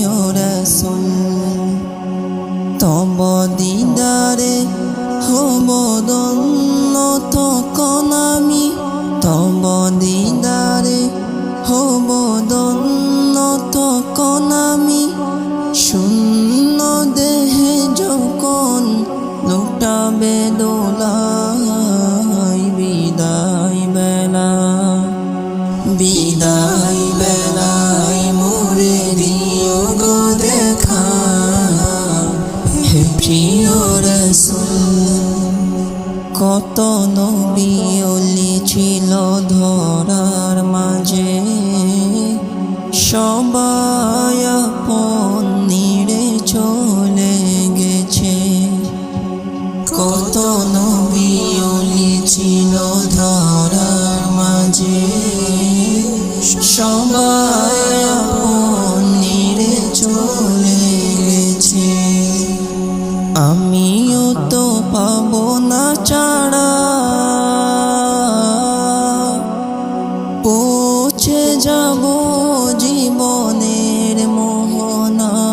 প্রিয় রাসূল তব দিদারে হব ধন্য তখন আমি তব দিদারে হব ধন্য তখন আমি শূন্য দেহে যখন লুটাবে দোলাই বিদায় বেলায় মোরে দিও গো দেখা হে প্রিয় রাসূল কত নবী ওলি ছিল ধরার মাঝে সবাই আপন নিরে চলে গেছে কত নবী ওলি ছিল ধরার মাঝে সবাই আপন নিরে চলে গেছে আমিও তো পাবো না ছাড়া পৌঁছে যাব জীবনের মোহনায়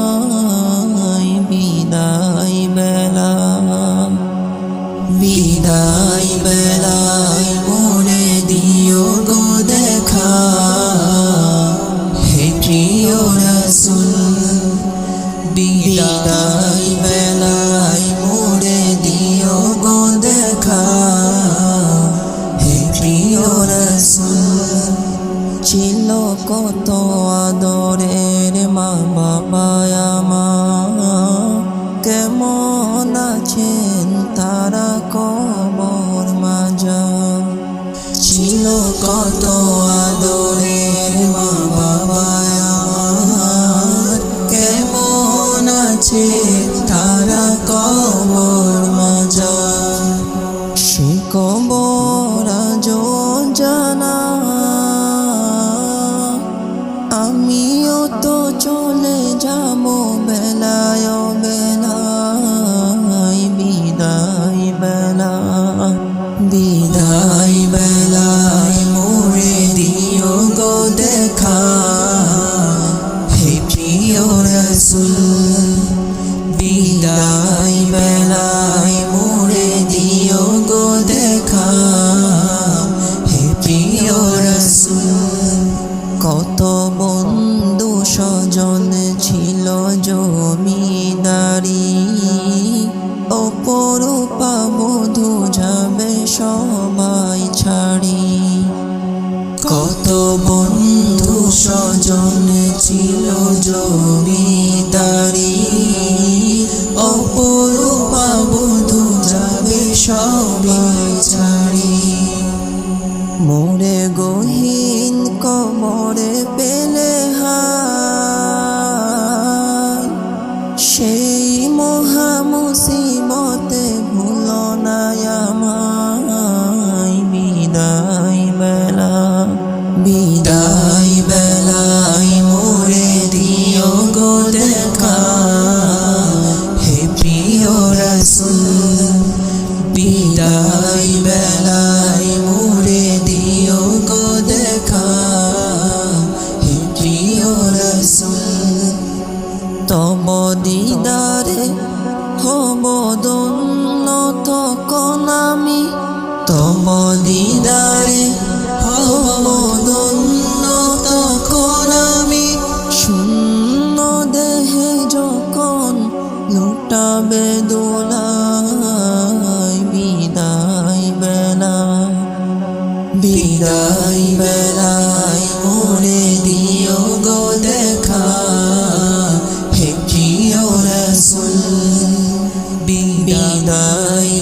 বিদায় বেলায় মোরে দিও গো দেখা হে প্রিয় রাসূল বিদায় বেলায় মোরে দিও গো দেখা হে প্রিয় রাসূল ছিল কত আদরের মা বাবা আমার কেমন আছেন তারা কবর মাঝার ছিল কত আদরের মা বাবা আমার কেমন আছে তারা কবর মাঝার সে কবর আজও জানা আমিও তো চলে যাব বেলায় বেলায় মোরে দিও গো দেখা হে প্রিয় রাসূল বিদায় বেলায় মোরে দিও গো দেখা হে প্রিয় রাসূল কত বন্ধু স্বজন ছিল জমিদারি অপরূপা বধূ যাবে সবাই ছাড়ি কত বন্ধু স্বজন ছিল জমিদারি অপরূপা বধূ যাবে সবাই ছাড়ি মোরে গহীন কবরে পেলে হায় সেই মহা মুসিবতে ভুলো না আমায় বিদায় বেলায় মোরে দিও গো দেখা হে প্রিয় রাসূল বিদায় বেলায় মোরে দিও গো দেখা হে প্রিয় রাসূল তব দিদারে হব ধন্য তখন আমি তব দিদারে হব ধন্য তখন আমি শূন্য দেহে যখন লুটাবে দোলাই বিদায় বেলায় মোরে দিও গো দেখা হে প্রিয় রাসূল বিদায়